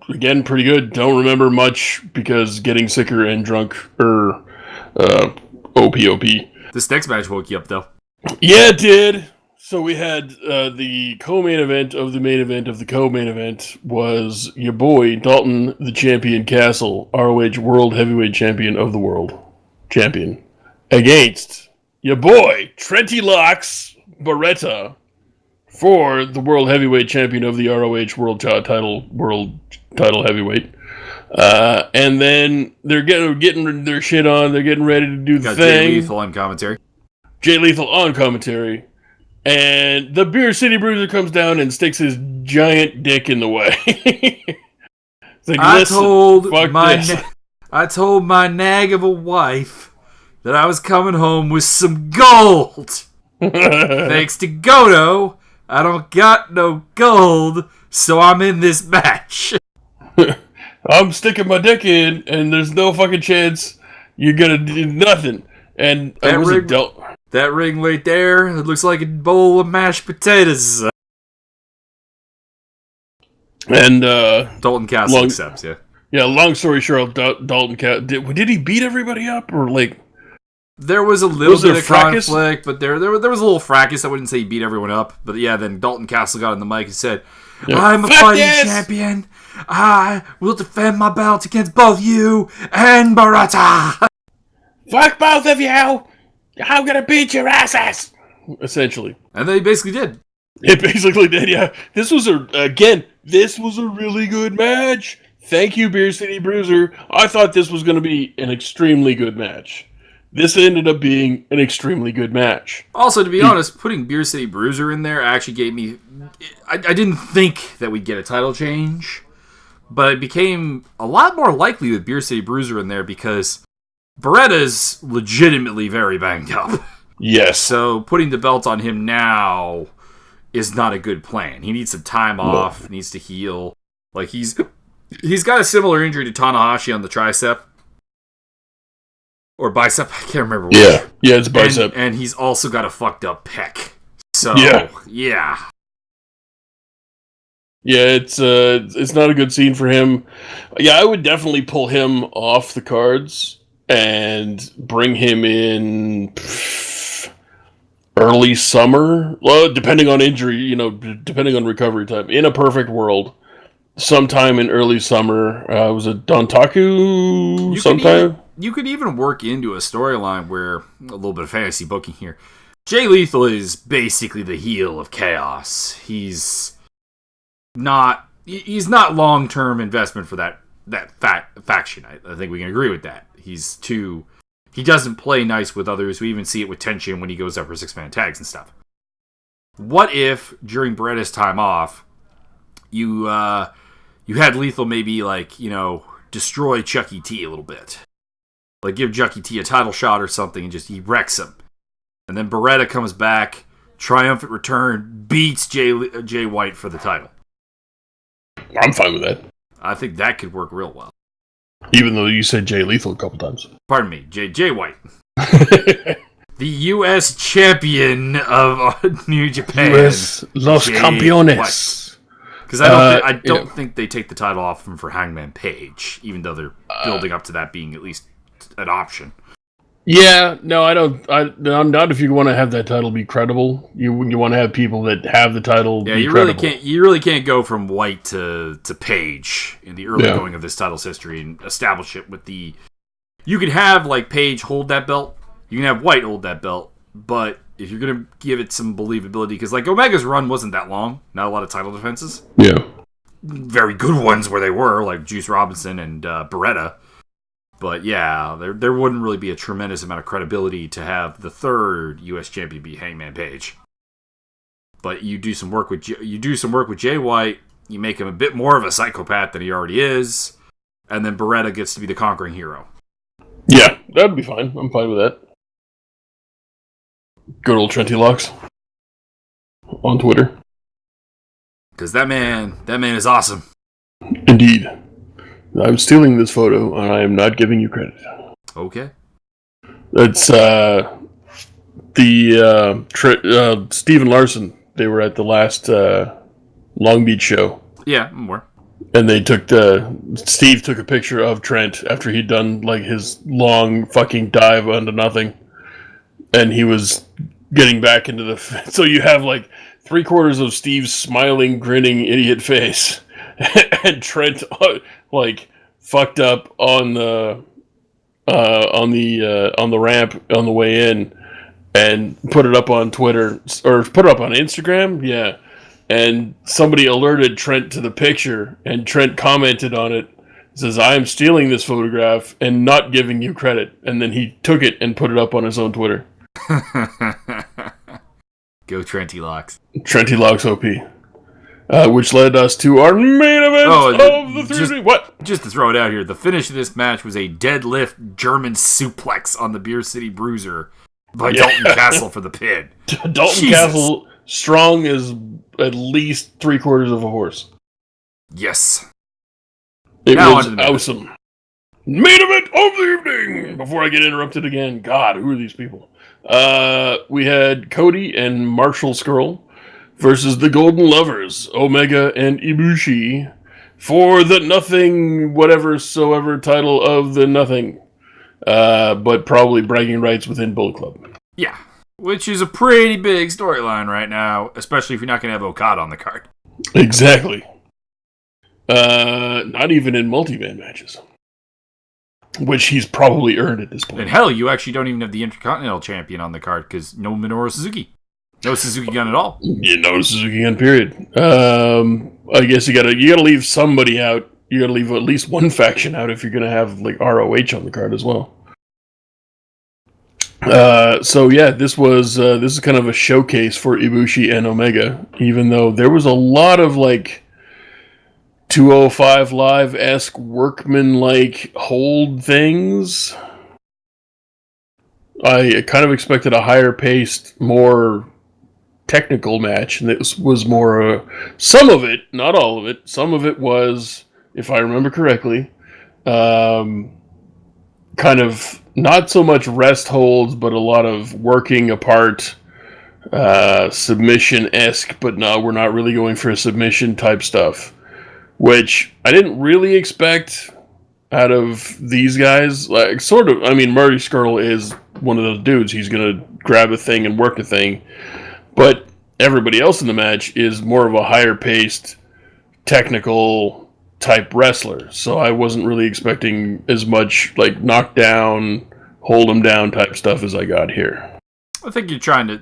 again, pretty good. Don't remember much because getting sicker and drunk, OPOP. This next match woke you up, though. Yeah, it did. So we had the co-main event of the main event of the co-main event was your boy, Dalton the Champion Castle, ROH World Heavyweight Champion of the World. Champion. Against your boy, Trenty Locks Barretta, for the World Heavyweight Champion of the ROH World Title Heavyweight. And then they're getting their shit on. They're getting ready to do the thing. Jay Lethal on commentary. Jay Lethal on commentary. And the Beer City Bruiser comes down and sticks his giant dick in the way. It's like, I I told my nag of a wife that I was coming home with some gold. Thanks to Goto, I don't got no gold, so I'm in this match. I'm sticking my dick in, and there's no fucking chance you're gonna do nothing. And that ring right there, it looks like a bowl of mashed potatoes. And Dalton Castle accepts, yeah. Yeah, long story short, Dalton Castle did he beat everybody up, or like? There was a little bit of conflict, but there was a little fracas. I wouldn't say he beat everyone up, but yeah, then Dalton Castle got on the mic and said, I'm a fighting champion. I will defend my belt against both you and Barata. Fuck both of you. I'm gonna beat your asses. Essentially. And they basically did. It basically did, yeah. This was a really good match. Thank you, Beer City Bruiser. I thought this was going to be an extremely good match. This ended up being an extremely good match. Also, to be honest, putting Beer City Bruiser in there actually gave me... I didn't think that we'd get a title change, but it became a lot more likely with Beer City Bruiser in there because Beretta's legitimately very banged up. Yes. So putting the belt on him now is not a good plan. He needs some time off, needs to heal. Like, he's got a similar injury to Tanahashi on the tricep. Or bicep, I can't remember which. Yeah, it's bicep. And he's also got a fucked up pec. So, yeah. Yeah, it's not a good scene for him. Yeah, I would definitely pull him off the cards and bring him in early summer. Well, depending on injury, depending on recovery time. In a perfect world, sometime in early summer. Was it Dontaku sometime? You could even work into a storyline where, a little bit of fantasy booking here, Jay Lethal is basically the heel of Chaos. He's not long-term investment for that faction. I think we can agree with that. He doesn't play nice with others. We even see it with Tenshin when he goes up for 6-man tags and stuff. What if, during Beretta's time off, you had Lethal maybe, destroy Chucky T a little bit? Like, give Chucky T a title shot or something and he wrecks him. And then Beretta comes back, triumphant return, beats Jay White for the title. I'm fine with that. I think that could work real well. Even though you said Jay Lethal a couple times. Pardon me, Jay White. The U.S. champion of New Japan. U.S. Los Campeones. Because I don't think they take the title off him for Hangman Page, even though they're building up to that being at least an option. Yeah, no, I don't. I'm not. If you want to have that title be credible, you want to have people that have the title. Yeah, be credible. You really can't go from White to Page in the early going of this title's history and establish it with the. You could have Page hold that belt. You can have White hold that belt, but if you're gonna give it some believability, because Omega's run wasn't that long, not a lot of title defenses. Yeah, very good ones where they were like Juice Robinson and Beretta. But yeah, there wouldn't really be a tremendous amount of credibility to have the third U.S. champion be Hangman Page. But you do some work with Jay White, you make him a bit more of a psychopath than he already is, and then Beretta gets to be the conquering hero. Yeah, that'd be fine. I'm fine with that. Good old Trenty Locks on Twitter. Because that man is awesome. Indeed. I'm stealing this photo, and I am not giving you credit. Okay. It's Steven Larson. They were at the last Long Beach show. Yeah, more. And they Steve took a picture of Trent after he'd done his long fucking dive onto nothing, and he was getting back into the. So you have 3/4 of Steve's smiling, grinning idiot face, and Trent fucked up on the ramp on the way in, and put it up on Twitter or put it up on Instagram. Yeah. And somebody alerted Trent to the picture, and Trent commented on it. Says, "I am stealing this photograph and not giving you credit." And then he took it and put it up on his own Twitter. Go Trenty Locks. Trenty Locks OP. which led us to our main event of the 3 What? Just to throw it out here, the finish of this match was a deadlift German suplex on the Beer City Bruiser by Dalton Castle for the pin. Dalton Castle, strong as at least 3/4 of a horse. Yes. It was awesome. Main event of the evening! Before I get interrupted again, God, who are these people? We had Cody and Marshall Skrull versus the Golden Lovers, Omega and Ibushi, for the nothing, whatever-soever title of the nothing. But probably bragging rights within Bullet Club. Yeah, which is a pretty big storyline right now, especially if you're not going to have Okada on the card. Exactly. Not even in multi-man matches. Which he's probably earned at this point. And hell, you actually don't even have the Intercontinental Champion on the card, because no Minoru Suzuki. No Suzuki Gun at all. Yeah, no Suzuki Gun, period. I guess you gotta leave somebody out. You gotta leave at least one faction out if you're gonna have like ROH on the card as well. So yeah, this is kind of a showcase for Ibushi and Omega, even though there was a lot of like 205 Live-esque workman-like hold things. I kind of expected a higher-paced, more technical match, and this was more some of it, not all of it, some of it was, if I remember correctly, kind of not so much rest holds, but a lot of working apart, submission-esque, but no, we're not really going for a submission type stuff. Which I didn't really expect out of these guys. Like, sort of, I mean, Marty Skrull is one of those dudes. He's going to grab a thing and work a thing. But everybody else in the match is more of a higher-paced, technical type wrestler. So I wasn't really expecting as much, like, knockdown, hold him down type stuff as I got here. I think they're trying to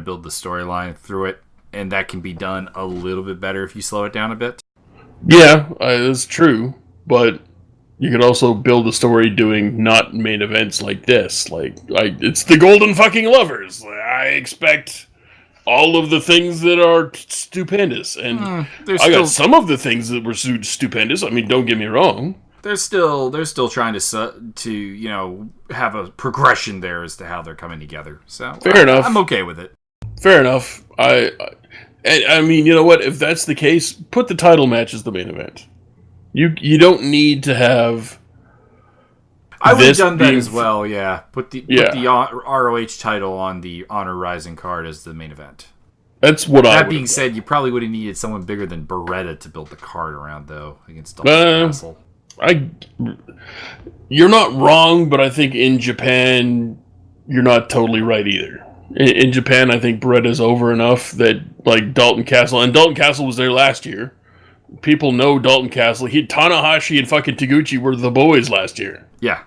build the storyline through it, and that can be done a little bit better if you slow it down a bit. Yeah, that's true, but you could also build a story doing not main events like this. Like, it's the Golden fucking Lovers. I expect all of the things that are stupendous, and got some of the things that were stupendous. I mean, don't get me wrong. They're still trying to have a progression there as to how they're coming together. So fair enough. I'm okay with it. Fair enough. I mean, you know what? If that's the case, put the title match as the main event. You don't need to have. I would have done that as well. Yeah, put the ROH title on the Honor Rising card as the main event. That's what I. That being said, you probably would have needed someone bigger than Beretta to build the card around, though, against Dalton Castle. You're not wrong, but I think in Japan, you're not totally right either. In Japan, I think Beretta's over enough that, like, Dalton Castle, and Dalton Castle was there last year. People know Dalton Castle. Tanahashi and fucking Taguchi were the boys last year. Yeah.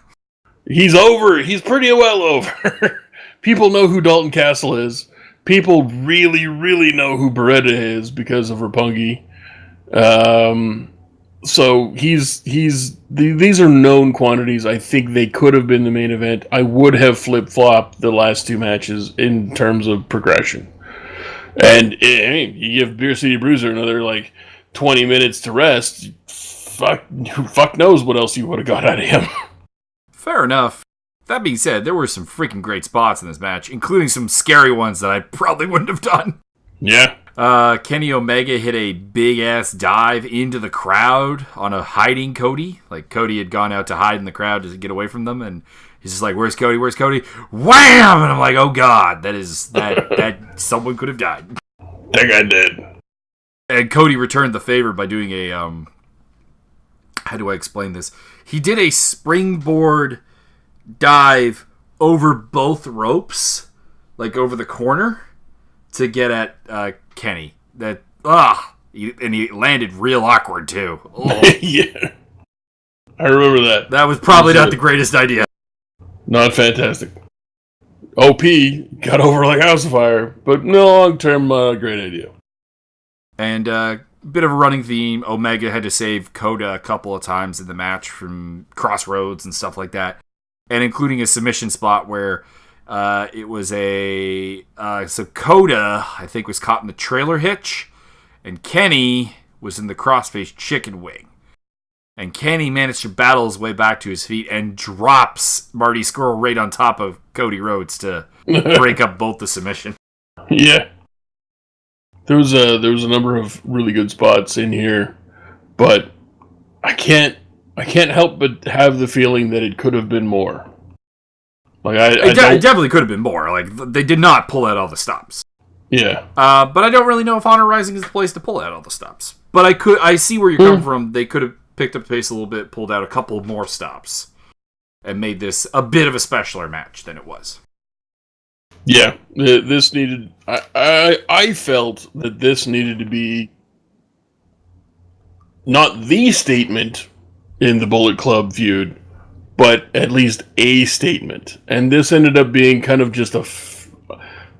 He's over. He's pretty well over. People know who Dalton Castle is. People really, really know who Beretta is because of Roppongi. So these are known quantities. I think they could have been the main event. I would have flip-flopped the last two matches in terms of progression. And you give Beer City Bruiser another like 20 minutes to rest. Fuck knows what else you would have got out of him. Fair enough. That being said, there were some freaking great spots in this match, including some scary ones that I probably wouldn't have done. Yeah. Kenny Omega hit a big-ass dive into the crowd on a hiding Cody. Like, Cody had gone out to hide in the crowd to get away from them, and he's just like, where's Cody? Where's Cody? Wham! And I'm like, oh god, that someone could have died. That guy did. And Cody returned the favor by doing a, how do I explain this? He did a springboard dive over both ropes, like over the corner, to get at Kenny. And he landed real awkward too. Yeah, I remember that. That was probably not the greatest idea. Not fantastic. OP got over like house fire, but no long-term great idea. And bit of a running theme. Omega had to save Coda a couple of times in the match from crossroads and stuff like that, and including a submission spot where it was so Coda, I think, was caught in the trailer hitch, and Kenny was in the crossface chicken wing. And Kenny managed to battle his way back to his feet and drops Marty Scurll right on top of Cody Rhodes to break up both the submission. Yeah. There was a number of really good spots in here, but I can't help but have the feeling that it could have been more. Like it definitely could have been more. Like, they did not pull out all the stops. Yeah. But I don't really know if Honor Rising is the place to pull out all the stops. But I see where you're coming from. They could have picked up the pace a little bit, pulled out a couple more stops, and made this a bit of a specialer match than it was. Yeah, this needed. I felt that this needed to be not the statement in the Bullet Club feud, but at least a statement. And this ended up being kind of just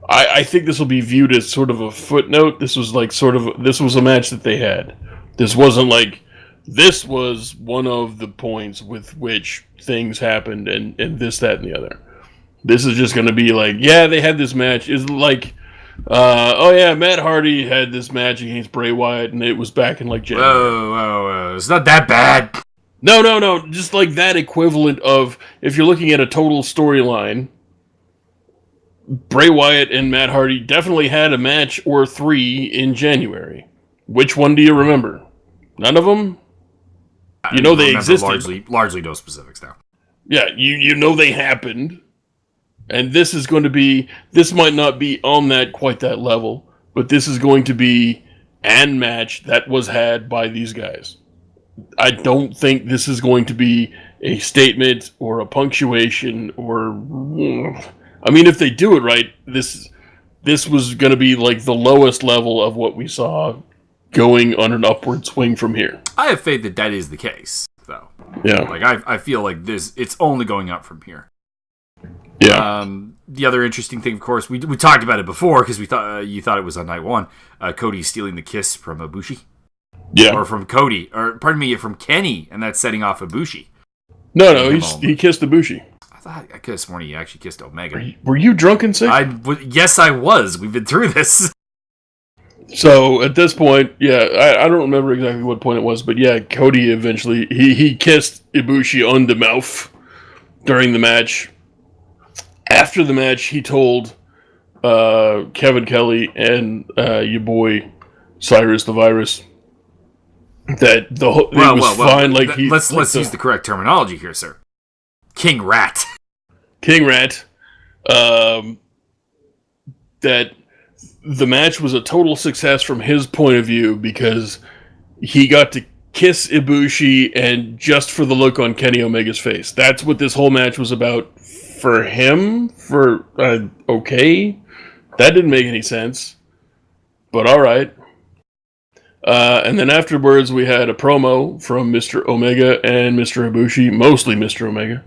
I think this will be viewed as sort of a footnote. This was a match that they had. This wasn't like, this was one of the points with which things happened and this, that, and the other. This is just going to be like, yeah, they had this match. It's like, Matt Hardy had this match against Bray Wyatt, and it was back in like January. Whoa. It's not that bad. No. Just like that equivalent of, if you're looking at a total storyline, Bray Wyatt and Matt Hardy definitely had a match or three in January. Which one do you remember? None of them? You know they existed. Largely no specifics now. Yeah, you know they happened. And this might not be on quite that level, but this is going to be an match that was had by these guys. I don't think this is going to be a statement or a punctuation or... I mean, if they do it right, this was going to be like the lowest level of what we saw going on an upward swing from here. I have faith that is the case, though. Yeah. Like, I feel like it's only going up from here. Yeah. The other interesting thing, of course, we talked about it before because we thought you thought it was on night one. Cody stealing the kiss from Ibushi. Yeah. Or from Cody, or pardon me, from Kenny, and that's setting off Ibushi. No, he kissed Ibushi. I could have sworn he actually kissed Omega. Were you drunk and sick? Yes, I was. We've been through this. So at this point, yeah, I don't remember exactly what point it was, but yeah, Cody eventually he kissed Ibushi on the mouth during the match. After the match, he told Kevin Kelly and your boy Cyrus the Virus that it was fine. Like let's use the correct terminology here, sir. King Rat. That the match was a total success from his point of view because he got to kiss Ibushi, and just for the look on Kenny Omega's face. That's what this whole match was about for him. Okay. That didn't make any sense. But alright. And then afterwards we had a promo from Mr. Omega and Mr. Ibushi, mostly Mr. Omega.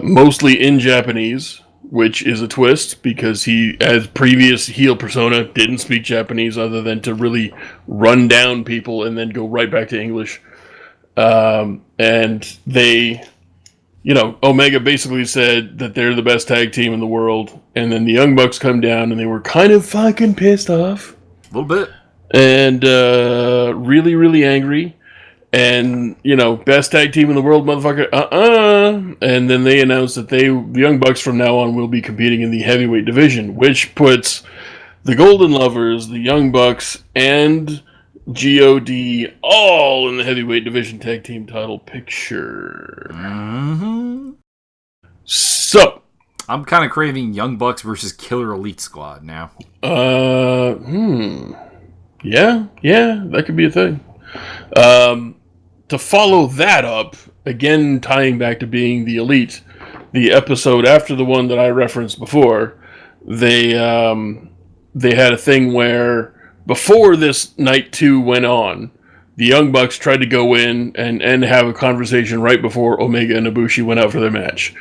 Mostly in Japanese, which is a twist because he, as previous heel persona, didn't speak Japanese other than to really run down people and then go right back to English. And they, Omega basically said that they're the best tag team in the world, and then the Young Bucks come down and they were kind of fucking pissed off. A little bit. And really, really angry. And, best tag team in the world, motherfucker, And then they announced that the Young Bucks from now on will be competing in the heavyweight division, which puts the Golden Lovers, the Young Bucks, and G.O.D. all in the heavyweight division tag team title picture. Mm-hmm. So. I'm kind of craving Young Bucks versus Killer Elite Squad now. Yeah, that could be a thing. To follow that up, again tying back to being the Elite, the episode after the one that I referenced before, they had a thing where before this night 2 went on, the Young Bucks tried to go in and have a conversation right before Omega and Ibushi went out for their match.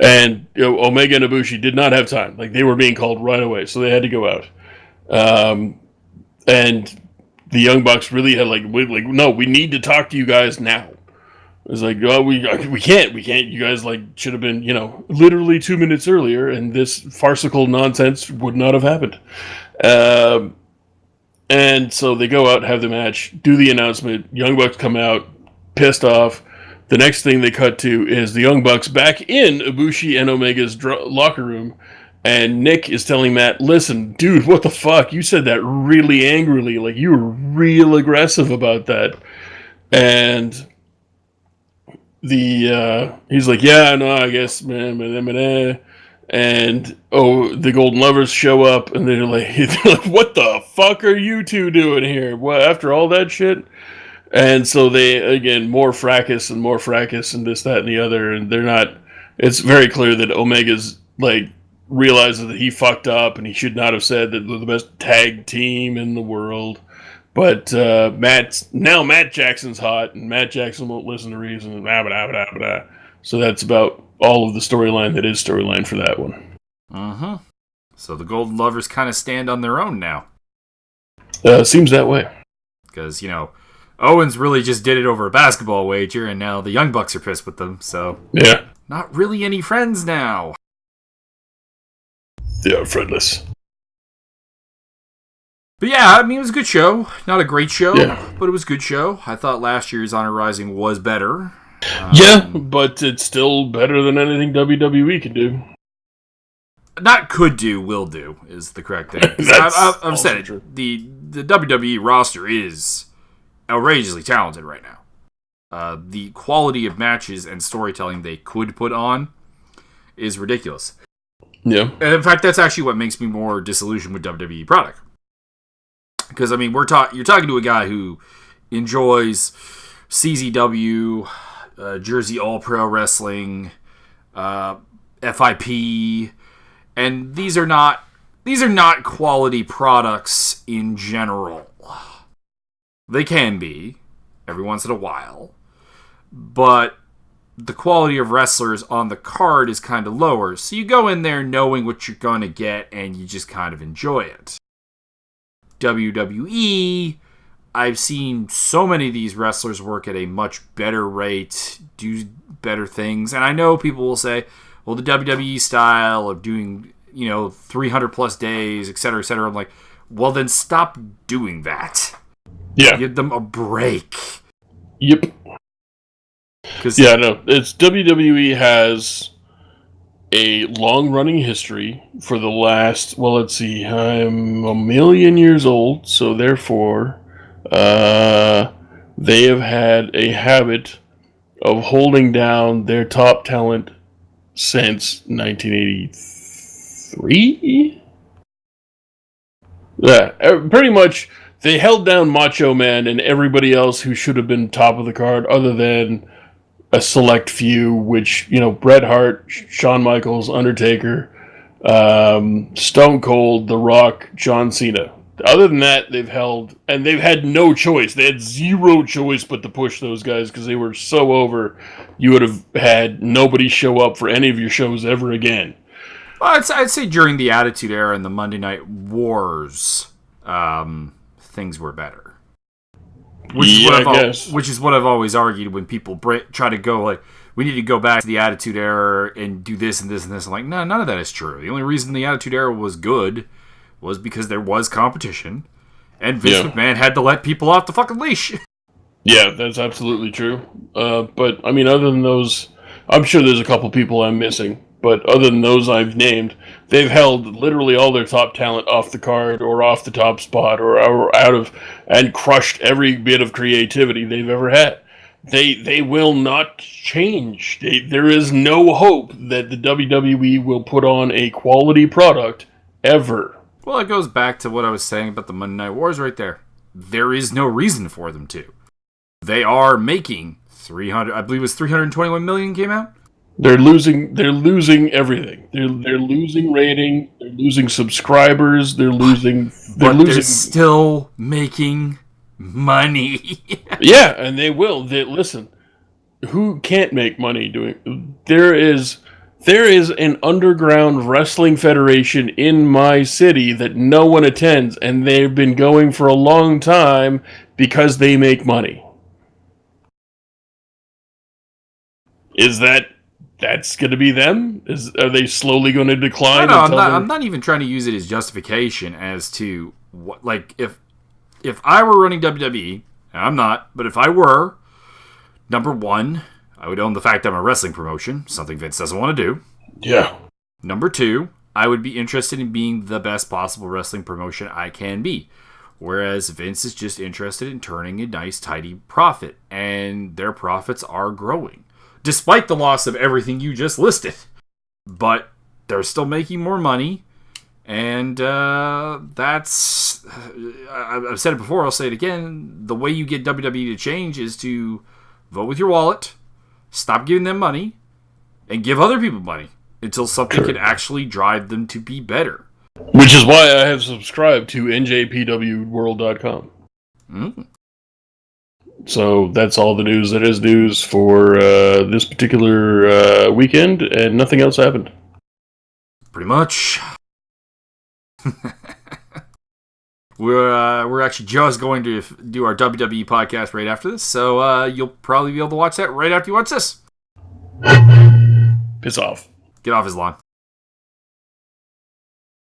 And Omega and Ibushi did not have time. Like, they were being called right away, so they had to go out. And the Young Bucks really had no, we need to talk to you guys now. It's like, oh, we can't. You guys should have been, literally 2 minutes earlier, and this farcical nonsense would not have happened. And so they go out, have the match, do the announcement. Young Bucks come out, pissed off. The next thing they cut to is the Young Bucks back in Ibushi and Omega's locker room. And Nick is telling Matt, listen, dude, what the fuck? You said that really angrily. Like, you were real aggressive about that. And he's like, yeah, no, I guess, man. And, the Golden Lovers show up, and they're like, what the fuck are you two doing here? What, after all that shit? And so they, again, more fracas and this, that, and the other, and they're not, it's very clear that Omega's, like, realizes that he fucked up, and he should not have said that they're the best tag team in the world. But Matt Jackson's hot, and Matt Jackson won't listen to reason, and blah, blah, blah, blah. So that's about all of the storyline that is storyline for that one. Uh-huh. So the Golden Lovers kind of stand on their own now. Seems that way. Because, Owens really just did it over a basketball wager, and now the Young Bucks are pissed with them, so... Yeah. Not really any friends now. They are friendless. But yeah, it was a good show. Not a great show, but it was a good show. I thought last year's Honor Rising was better. But it's still better than anything WWE can do. Not could do, will do, is the correct thing. I've said it. True. The WWE roster is outrageously talented right now. The quality of matches and storytelling they could put on is ridiculous. Yeah. And in fact, that's actually what makes me more disillusioned with WWE product. Because, you're talking to a guy who enjoys CZW, Jersey All Pro Wrestling, FIP, and these are not quality products in general. They can be every once in a while, but the quality of wrestlers on the card is kind of lower. So you go in there knowing what you're going to get, and you just kind of enjoy it. WWE, I've seen so many of these wrestlers work at a much better rate, do better things, and I know people will say, well, the WWE style of doing, 300 plus days, etc., etc. I'm like, well, then stop doing that. Yeah. Give them a break. Yep. It's WWE has a long-running history for the last, let's see, I'm 1,000,000 years old, so therefore, they have had a habit of holding down their top talent since 1983? Yeah, pretty much, they held down Macho Man and everybody else who should have been top of the card other than a select few, which, Bret Hart, Shawn Michaels, Undertaker, Stone Cold, The Rock, John Cena. Other than that, they've had no choice. They had zero choice but to push those guys because they were so over, you would have had nobody show up for any of your shows ever again. Well, I'd say during the Attitude Era and the Monday Night Wars, things were better. Which is what I've always argued when people try to go like, we need to go back to the Attitude Era and do this and this and this. I'm like, no, none of that is true. The only reason the Attitude Era was good was because there was competition, and Vince McMahon had to let people off the fucking leash. Yeah, that's absolutely true. But, other than those, I'm sure there's a couple people I'm missing, but other than those I've named, they've held literally all their top talent off the card or off the top spot or out of, and crushed every bit of creativity they've ever had. They will not change. There is no hope that the WWE will put on a quality product ever. Well, it goes back to what I was saying about the Monday Night Wars right there. There is no reason for them to. They are making 300, I believe it was 321 million came out. They're losing everything. They're losing rating, they're losing subscribers, they're still making money. Yeah, and they will. Listen, who can't make money doing? There is an underground wrestling federation in my city that no one attends, and they've been going for a long time because they make money. Is that's going to be them? Are they slowly going to decline? No, I'm not even trying to use it as justification as to what, like, if if I were running WWE, and I'm not, but if I were, number one, I would own the fact that I'm a wrestling promotion, something Vince doesn't want to do. Yeah. Number two, I would be interested in being the best possible wrestling promotion I can be. Whereas Vince is just interested in turning a nice, tidy profit. And their profits are growing. Despite the loss of everything you just listed. But they're still making more money. And that's... I've said it before, I'll say it again. The way you get WWE to change is to vote with your wallet, stop giving them money, and give other people money. Until something can actually drive them to be better. Which is why I have subscribed to NJPWworld.com. Mm. So that's all the news that is news for this particular weekend, and nothing else happened. Pretty much. We're actually just going to do our WWE podcast right after this, so you'll probably be able to watch that right after you watch this. Piss off. Get off his lawn.